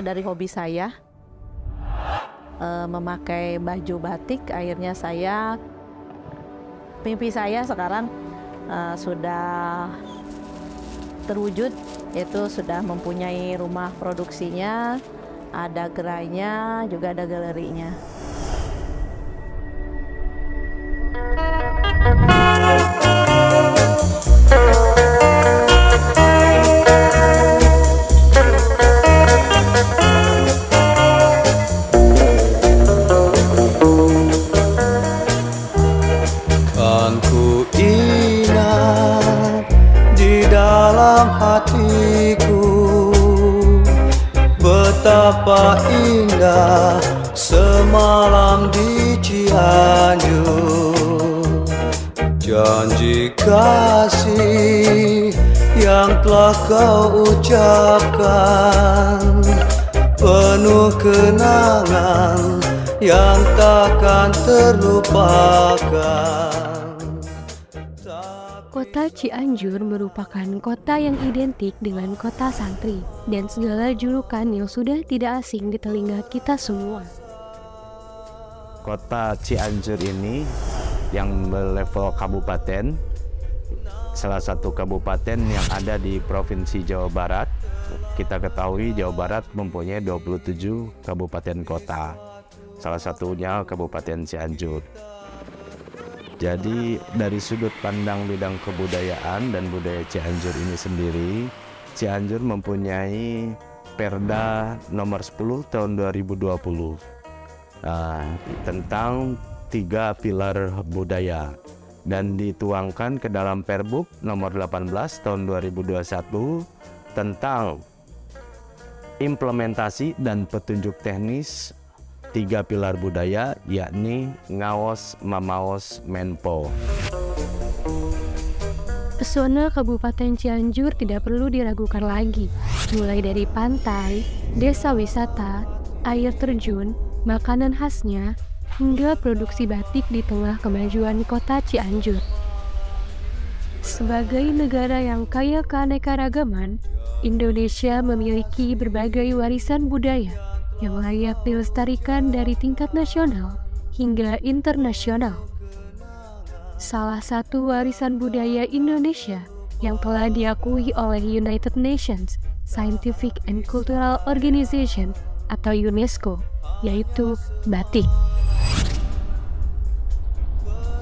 bermula dari hobi saya memakai baju batik. Akhirnya mimpi saya sekarang sudah terwujud, yaitu sudah mempunyai rumah produksinya, ada gerainya, juga ada galerinya. Kan ku ingat di dalam hatiku betapa indah semalam di Cianjur. Janji kasih yang telah kau ucapkan, penuh kenangan yang takkan terlupakan. Kota Cianjur merupakan kota yang identik dengan kota santri dan segala julukan yang sudah tidak asing di telinga kita semua. Kota Cianjur ini yang berlevel kabupaten, salah satu kabupaten yang ada di Provinsi Jawa Barat. Kita ketahui Jawa Barat mempunyai 27 kabupaten kota, salah satunya Kabupaten Cianjur. Jadi dari sudut pandang bidang kebudayaan dan budaya Cianjur ini sendiri, Cianjur mempunyai Perda nomor 10 tahun 2020 tentang 3 pilar budaya, dan dituangkan ke dalam Perbuk nomor 18 tahun 2021 tentang implementasi dan petunjuk teknis 3 pilar budaya, yakni Ngaos, Mamaos, Menpo. Pesona Kabupaten Cianjur tidak perlu diragukan lagi, mulai dari pantai, desa wisata, air terjun, makanan khasnya, hingga produksi batik di tengah kemajuan kota Cianjur. Sebagai negara yang kaya keanekaragaman, Indonesia memiliki berbagai warisan budaya yang layak dilestarikan dari tingkat nasional hingga internasional. Salah satu warisan budaya Indonesia yang telah diakui oleh United Nations Scientific and Cultural Organization atau UNESCO, yaitu batik.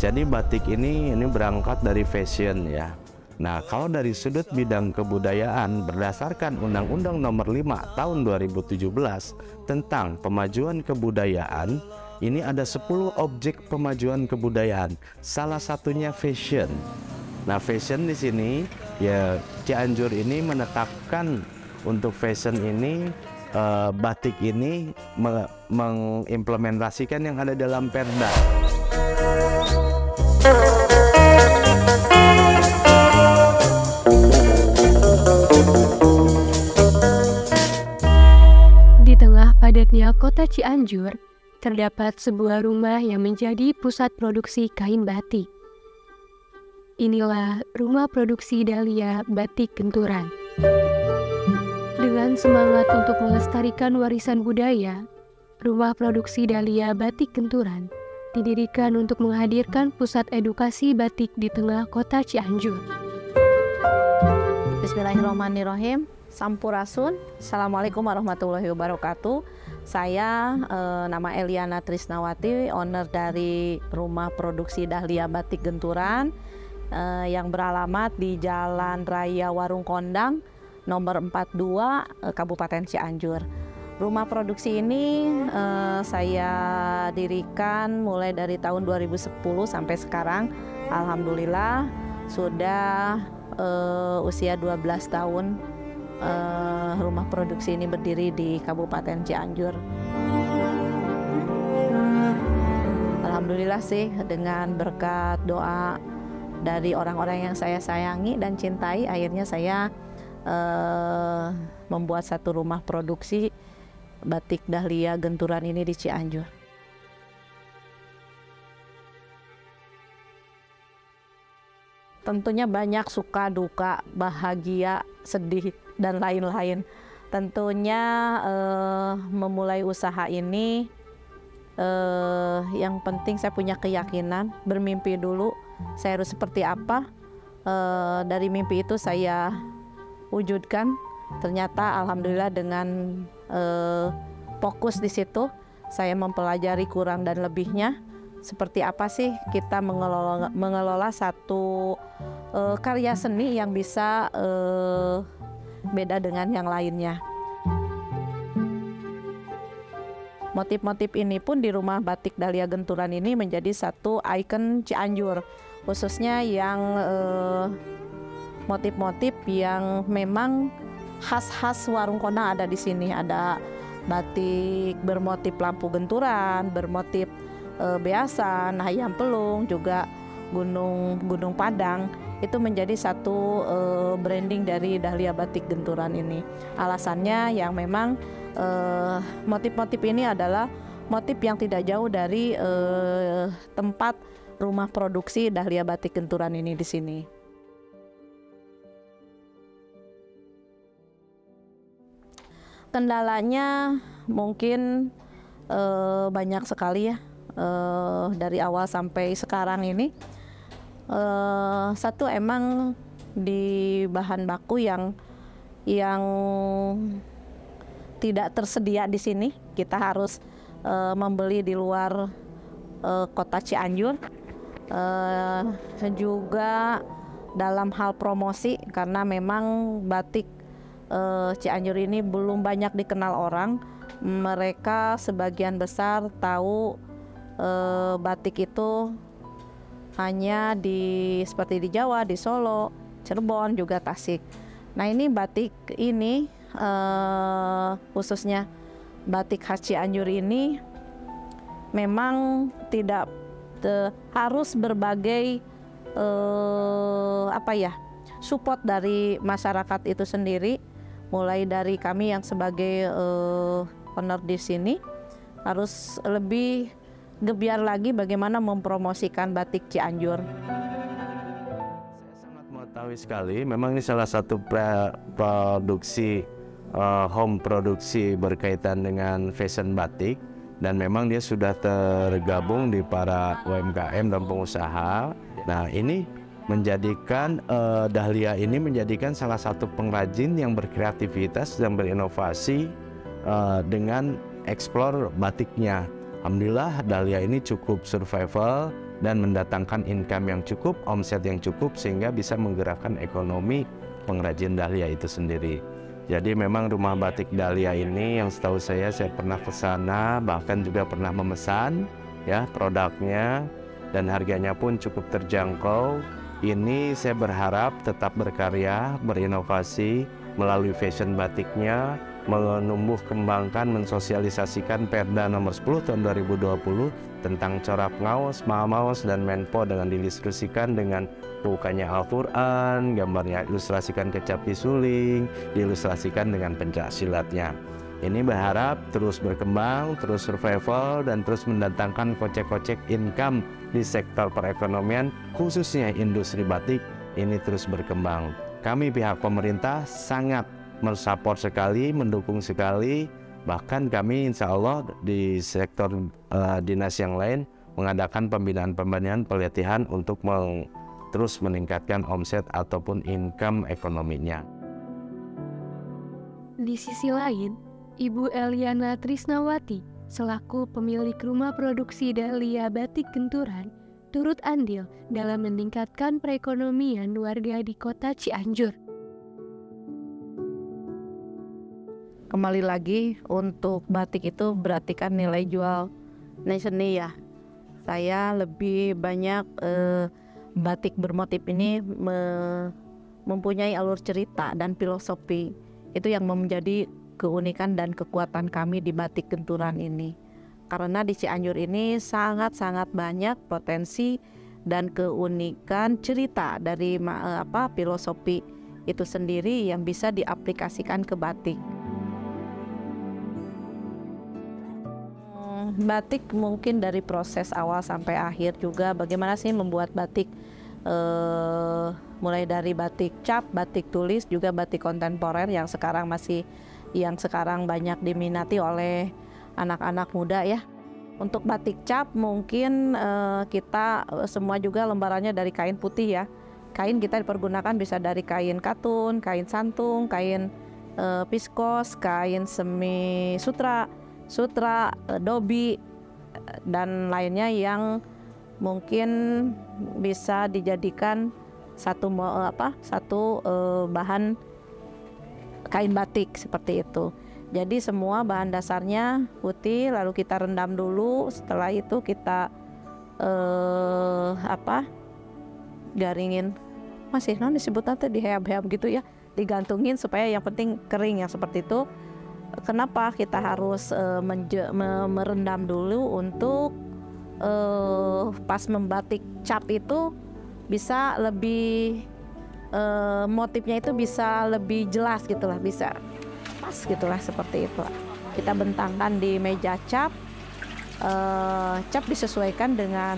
Jadi batik ini berangkat dari fashion ya. Nah, kalau dari sudut bidang kebudayaan berdasarkan Undang-Undang Nomor 5 Tahun 2017 tentang pemajuan kebudayaan, ini ada 10 objek pemajuan kebudayaan. Salah satunya fashion. Nah, fashion di sini ya Cianjur ini menetapkan untuk fashion ini batik ini mengimplementasikan yang ada dalam Perda. Di tengah padatnya kota Cianjur, terdapat sebuah rumah yang menjadi pusat produksi kain batik. Inilah rumah produksi Dahlia Batik Genturan. Dengan semangat untuk melestarikan warisan budaya, rumah produksi Dahlia Batik Genturan didirikan untuk menghadirkan pusat edukasi batik di tengah kota Cianjur. Bismillahirrahmanirrahim. Sampurasun. Assalamualaikum warahmatullahi wabarakatuh. Saya nama Eliana Trisnawati, owner dari rumah produksi Dahlia Batik Genturan yang beralamat di Jalan Raya Warung Kondang nomor 42 Kabupaten Cianjur. Rumah produksi ini saya dirikan mulai dari tahun 2010 sampai sekarang. Alhamdulillah sudah usia 12 tahun rumah produksi ini berdiri di Kabupaten Cianjur. Alhamdulillah sih, dengan berkat doa dari orang-orang yang saya sayangi dan cintai, akhirnya saya membuat satu rumah produksi batik Dahlia Genturan ini di Cianjur. Tentunya banyak suka duka, bahagia, sedih, dan lain-lain. Tentunya memulai usaha ini yang penting saya punya keyakinan, bermimpi dulu saya harus seperti apa. Dari mimpi itu saya wujudkan. Ternyata alhamdulillah dengan fokus di situ, saya mempelajari kurang dan lebihnya. Seperti apa sih kita mengelola satu karya seni yang bisa beda dengan yang lainnya. Motif-motif ini pun di rumah batik Dahlia Genturan ini menjadi satu ikon Cianjur, khususnya yang motif-motif yang memang khas-khas warung Kona ada di sini. Ada batik bermotif lampu genturan, bermotif beasan, hayam pelung, juga gunung Padang. Itu menjadi satu branding dari Dahlia Batik Genturan ini. Alasannya yang memang motif-motif ini adalah motif yang tidak jauh dari tempat rumah produksi Dahlia Batik Genturan ini di sini. Kendalanya mungkin banyak sekali ya, dari awal sampai sekarang ini. Satu, emang di bahan baku yang tidak tersedia di sini, kita harus membeli di luar kota Cianjur. Juga dalam hal promosi, karena memang batik Cianjur ini belum banyak dikenal orang. Mereka sebagian besar tahu batik itu hanya seperti di Jawa, di Solo, Cirebon, juga Tasik. Nah, ini batik ini khususnya batik khas Cianjur ini memang tidak harus berbagai support dari masyarakat itu sendiri. Mulai dari kami yang sebagai owner di sini harus lebih gebiar lagi bagaimana mempromosikan batik Cianjur. Saya sangat mengetahui sekali, memang ini salah satu produksi home produksi berkaitan dengan fashion batik, dan memang dia sudah tergabung di para UMKM dan pengusaha. Nah, ini menjadikan Dahlia ini menjadikan salah satu pengrajin yang berkreativitas dan berinovasi dengan eksplor batiknya. Alhamdulillah Dahlia ini cukup survival dan mendatangkan income yang cukup, omset yang cukup, sehingga bisa menggerakkan ekonomi pengrajin Dahlia itu sendiri. Jadi memang rumah batik Dahlia ini yang setahu saya pernah ke sana, bahkan juga pernah memesan ya produknya, dan harganya pun cukup terjangkau. Ini saya berharap tetap berkarya, berinovasi melalui fashion batiknya, menumbuh kembangkan, mensosialisasikan Perda nomor 10 tahun 2020 tentang corak ngaos, maos, dan menpo dengan diilustrasikan dengan bukannya Al-Quran, gambarnya ilustrasikan kecapi suling, diilustrasikan dengan pencak silatnya. Ini berharap terus berkembang, terus survival, dan terus mendatangkan kocek-kocek income di sektor perekonomian, khususnya industri batik ini terus berkembang. Kami pihak pemerintah sangat mensupport sekali, mendukung sekali. Bahkan kami insya Allah di sektor dinas yang lain mengadakan pembinaan-pembinaan pelatihan untuk terus meningkatkan omset ataupun income ekonominya. Di sisi lain, Ibu Eliana Trisnawati selaku pemilik rumah produksi Dahlia Batik Genturan turut andil dalam meningkatkan perekonomian warga di kota Cianjur. Kembali lagi, untuk batik itu berarti kan nilai jual seni ya. Saya lebih banyak batik bermotif ini mempunyai alur cerita dan filosofi. Itu yang menjadi keunikan dan kekuatan kami di batik Genturan ini. Karena di Cianjur ini sangat-sangat banyak potensi dan keunikan cerita dari filosofi itu sendiri yang bisa diaplikasikan ke batik. Batik mungkin dari proses awal sampai akhir juga bagaimana sih membuat batik, mulai dari batik cap, batik tulis, juga batik kontemporer yang sekarang masih yang sekarang banyak diminati oleh anak-anak muda ya. Untuk batik cap mungkin kita semua juga lembarannya dari kain putih ya. Kain kita dipergunakan bisa dari kain katun, kain santung, kain piskos, kain semi sutra, dobi, dan lainnya yang mungkin bisa dijadikan satu bahan kain batik seperti itu. Jadi semua bahan dasarnya putih, lalu kita rendam dulu. Setelah itu kita garingin, masih non disebut nanti diheyab-heyab gitu ya, digantungin supaya yang penting kering yang seperti itu. Kenapa kita harus merendam dulu untuk pas membatik cap itu bisa lebih motifnya itu bisa lebih jelas gitulah, bisa pas gitulah, seperti itu. Kita bentangkan di meja cap, cap disesuaikan dengan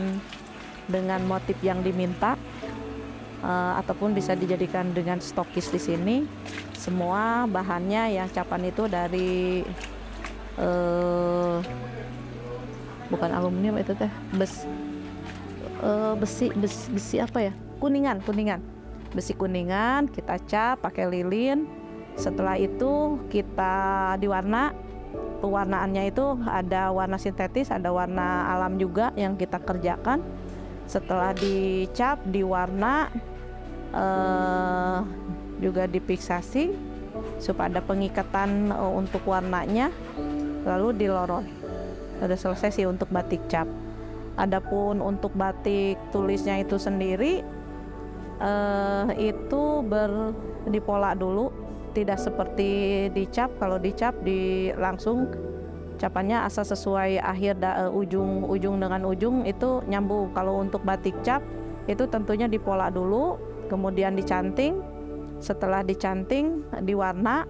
motif yang diminta, ataupun bisa dijadikan dengan stokis di sini. Semua bahannya yang capan itu dari bukan aluminium itu teh, besi apa ya? Kuningan. Besi kuningan kita cap pakai lilin. Setelah itu kita diwarna. Pewarnaannya itu ada warna sintetis, ada warna alam juga yang kita kerjakan. Setelah dicap, diwarna, juga dipiksasi supaya ada pengikatan untuk warnanya, lalu dilorot. Udah selesai sih untuk batik cap. Adapun untuk batik tulisnya itu sendiri, itu dipola dulu, tidak seperti dicap. Kalau dicap langsung capannya asal sesuai akhir ujung dengan ujung itu nyambung. Kalau untuk batik cap itu tentunya dipola dulu, kemudian dicanting. Setelah dicanting, diwarna.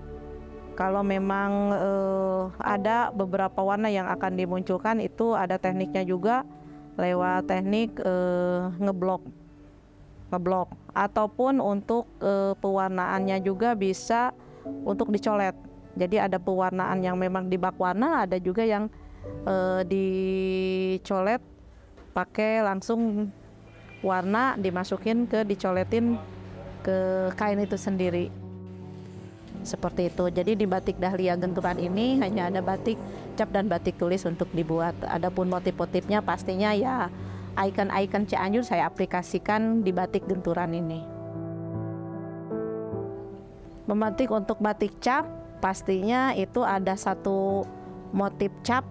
Kalau memang ada beberapa warna yang akan dimunculkan, itu ada tekniknya juga lewat teknik ngeblok, ataupun untuk pewarnaannya juga bisa untuk dicolet. Jadi ada pewarnaan yang memang di bak warna, ada juga yang dicolet pakai langsung warna dimasukin dicoletin ke kain itu sendiri. Seperti itu. Jadi di batik Dahlia Genturan ini hanya ada batik cap dan batik tulis untuk dibuat. Adapun motif-motifnya pastinya ya ikon-ikon Cianjur saya aplikasikan di batik Genturan ini. Membatik untuk batik cap pastinya itu ada satu motif cap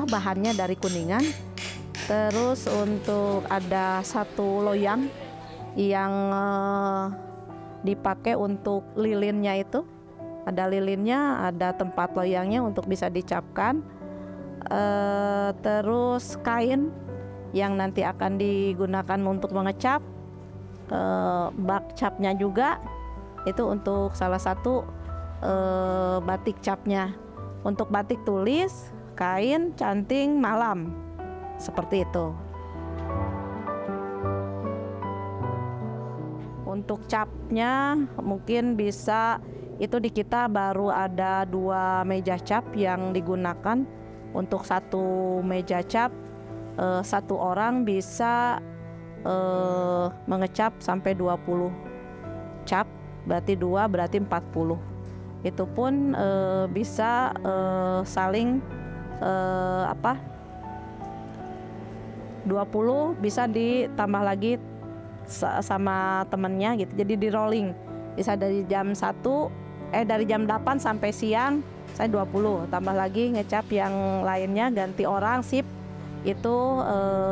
bahannya dari kuningan. Terus untuk ada satu loyang yang dipakai untuk lilinnya, itu ada lilinnya, ada tempat loyangnya untuk bisa dicapkan. Terus kain yang nanti akan digunakan untuk mengecap, bak capnya juga itu untuk salah satu batik capnya. Untuk batik tulis, kain, canting, malam, seperti itu. Untuk capnya mungkin bisa itu di kita baru ada 2 meja cap yang digunakan. Untuk satu meja cap satu orang bisa mengecap sampai 20 cap, berarti 2 berarti 40. Itu pun bisa saling 20 bisa ditambah lagi sama temennya gitu. Jadi di rolling bisa dari jam 8 sampai siang saya 20, tambah lagi ngecap yang lainnya ganti orang sip itu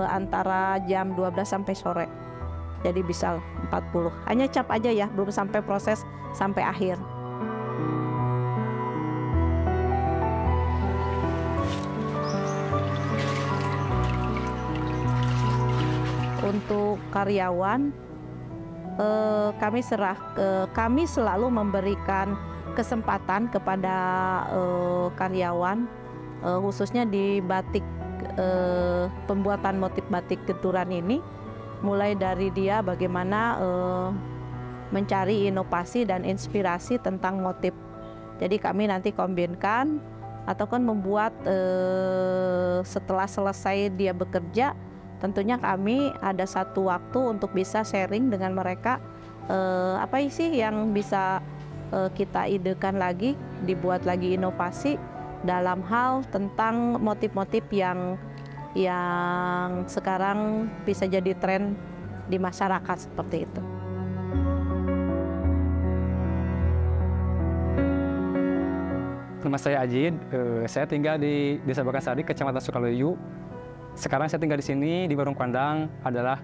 antara jam 12 sampai sore. Jadi bisa 40. Hanya cap aja ya, belum sampai proses sampai akhir. Untuk karyawan, kami selalu memberikan kesempatan kepada karyawan, khususnya di batik pembuatan motif batik Genturan ini, mulai dari dia bagaimana mencari inovasi dan inspirasi tentang motif. Jadi kami nanti kombinkan atau kan membuat setelah selesai dia bekerja, tentunya kami ada satu waktu untuk bisa sharing dengan mereka apa sih yang bisa kita idekan lagi, dibuat lagi inovasi dalam hal tentang motif-motif yang sekarang bisa jadi tren di masyarakat seperti itu. Nama saya Ajid, saya tinggal di Desa Bakansari, Kecamatan Sukaluyu. Sekarang saya tinggal di sini di Warung Kandang, adalah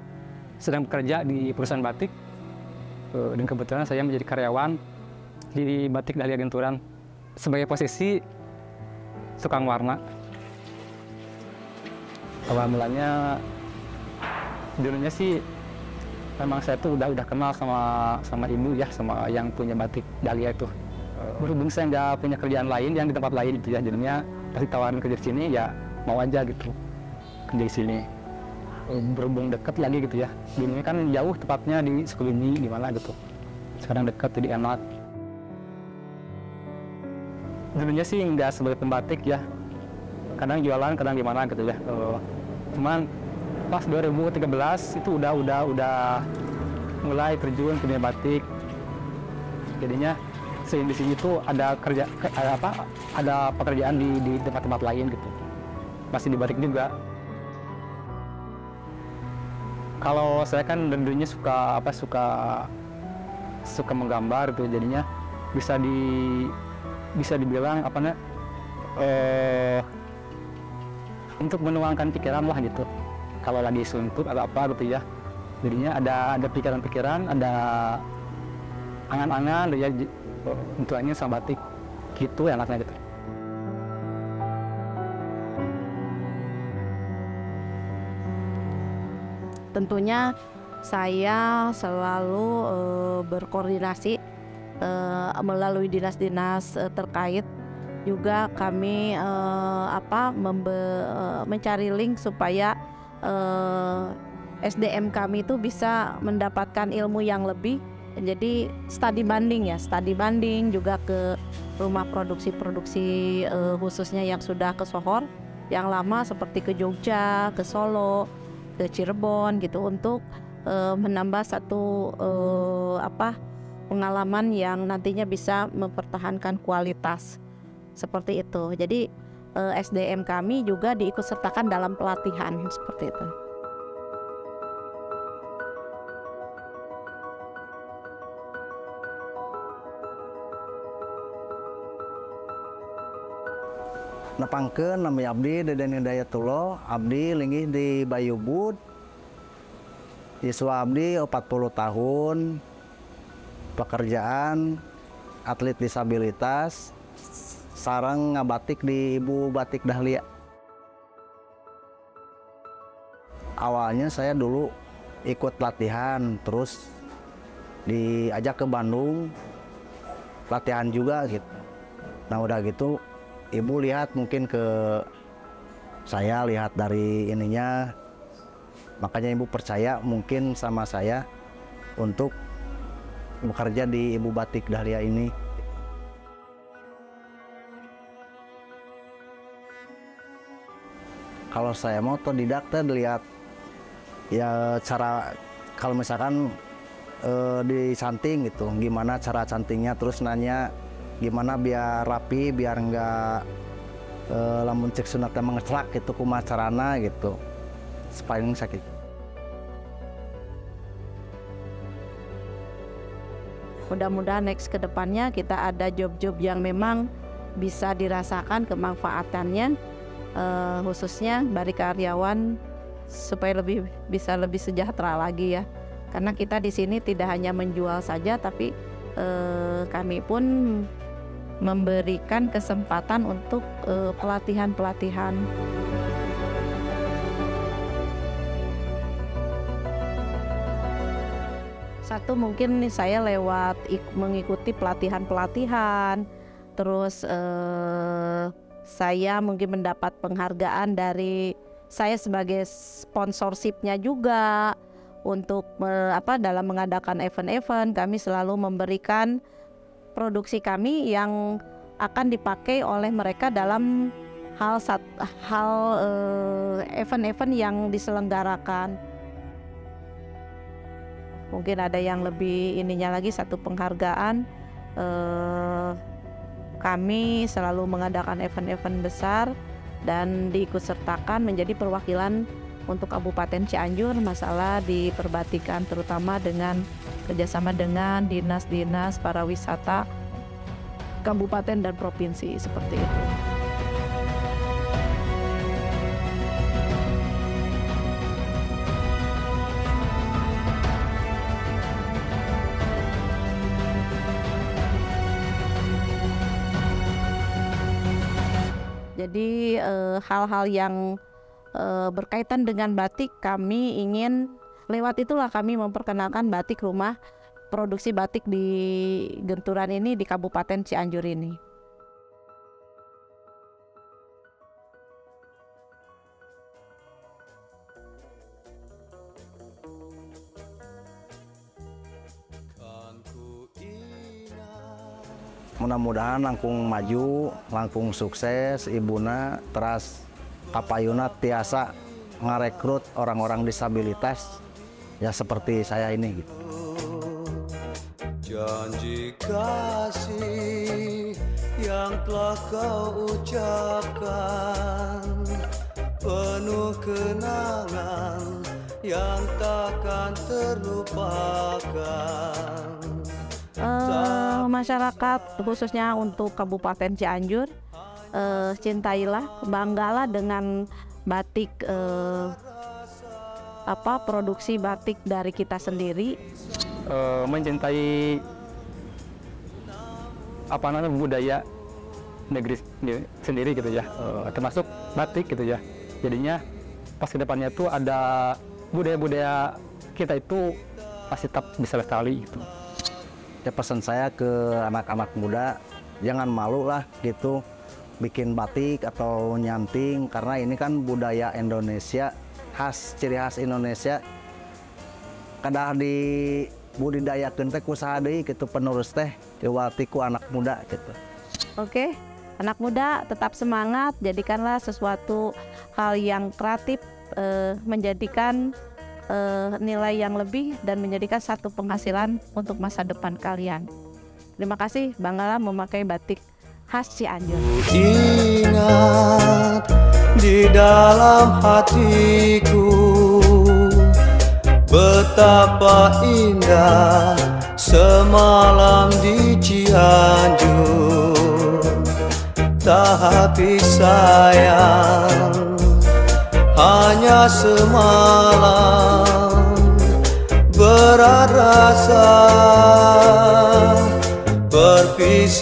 sedang bekerja di perusahaan batik. Dan kebetulan saya menjadi karyawan di Batik Dahlia Genturan sebagai posisi tukang warna. Awal mulanya dulunya sih memang saya tuh udah kenal sama ibu ya, sama yang punya Batik Dahlia itu. Berhubung saya nggak punya kerjaan lain yang di tempat lain gitu ya, jadinya pas ditawarin kerja di sini ya mau aja gitu kerja di sini. Berhubung dekat lagi gitu ya, dulunya kan jauh tepatnya di Sukabumi di mana gitu, sekarang dekat jadi enak. Dulunya sih nggak sebagai pembatik ya, kadang jualan kadang gimana gitu ya. Cuman pas 2013 itu udah mulai terjun ke dunia batik, jadinya di sini tuh ada pekerjaan di tempat-tempat lain gitu, masih di batik juga. Kalau saya kan dulunya suka menggambar gitu, jadinya bisa dibilang untuk menuangkan pikiran lah gitu. Kalau lagi suntuk atau apa gitu ya, jadinya ada pikiran-pikiran, ada angan-angan ya, bentuknya sama batik gitu enaknya gitu. Tentunya saya selalu berkoordinasi melalui dinas-dinas terkait. Juga kami mencari link supaya SDM kami itu bisa mendapatkan ilmu yang lebih. Jadi studi banding juga ke rumah produksi khususnya yang sudah ke Sohor, yang lama seperti ke Jogja, ke Solo, ke Cirebon gitu, untuk menambah satu pengalaman yang nantinya bisa mempertahankan kualitas seperti itu. Jadi SDM kami juga diikutsertakan dalam pelatihan seperti itu. Nepangkeun nami abdi Deden Hidayatullah, abdi linggih di Bayubud. Yuswa abdi 40 tahun, pekerjaan atlet disabilitas, sareng ngabatik di Ibu Batik Dahlia. Awalnya saya dulu ikut latihan, terus diajak ke Bandung, latihan juga gitu. Nah udah gitu, ibu lihat mungkin ke saya, lihat dari ininya, makanya ibu percaya mungkin sama saya untuk bekerja di Ibu Batik Dahlia ini. Kalau saya mau otodidakta, lihat ya cara, kalau misalkan disanting gitu, gimana cara cantingnya, terus nanya gimana biar rapi, biar enggak lamun cek sunatnya mengeslak gitu, kumaha carana gitu, paling sakit. Mudah-mudahan next ke depannya kita ada job-job yang memang bisa dirasakan kemanfaatannya, khususnya bagi karyawan supaya bisa lebih sejahtera lagi ya. Karena kita di sini tidak hanya menjual saja, tapi kami pun memberikan kesempatan untuk pelatihan-pelatihan. Satu mungkin saya lewat mengikuti pelatihan-pelatihan, terus saya mungkin mendapat penghargaan dari saya sebagai sponsorshipnya juga untuk dalam mengadakan event-event kami selalu memberikan produksi kami yang akan dipakai oleh mereka dalam hal event-event yang diselenggarakan. Mungkin ada yang lebih ininya lagi, satu penghargaan. Kami selalu mengadakan event-event besar dan diikutsertakan menjadi perwakilan untuk Kabupaten Cianjur masalah di perbatikan, terutama dengan kerjasama dengan dinas-dinas pariwisata kabupaten dan provinsi seperti itu. Jadi hal-hal yang berkaitan dengan batik kami ingin lewat itulah kami memperkenalkan batik rumah, produksi batik di Genturan ini di Kabupaten Cianjur ini. Mudah-mudahan langkung maju, langkung sukses, ibuna teras kapayuna tiasa ngarekrut orang-orang disabilitas ya seperti saya ini gitu. Janji kasih yang telah kau ucapkan, penuh kenangan yang takkan terlupakan. Masyarakat khususnya untuk Kabupaten Cianjur, cintailah, banggalah dengan batik, produksi batik dari kita sendiri. Mencintai budaya negeri sendiri gitu ya, termasuk batik gitu ya. Jadinya pas kedepannya tuh ada budaya-budaya kita itu masih tetap bisa lestari gitu. Ya pesan saya ke anak-anak muda, jangan malu lah gitu bikin batik atau nyanting, karena ini kan budaya Indonesia, ciri khas Indonesia. Kadang di budidayakeun teh kusaha deui gitu, penerus teh diwati ku anak muda gitu. Oke, anak muda tetap semangat, jadikanlah sesuatu hal yang kreatif, menjadikan nilai yang lebih dan menjadikan satu penghasilan untuk masa depan kalian. Terima kasih, banggalah memakai batik khas Cianjur. Ingat di dalam hatiku betapa indah semalam di Cianjur. Tapi sayang hanya semalam berat rasa perpisahan,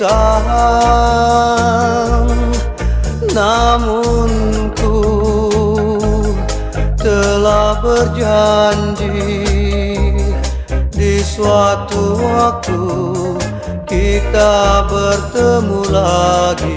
namun ku telah berjanji di suatu waktu kita bertemu lagi.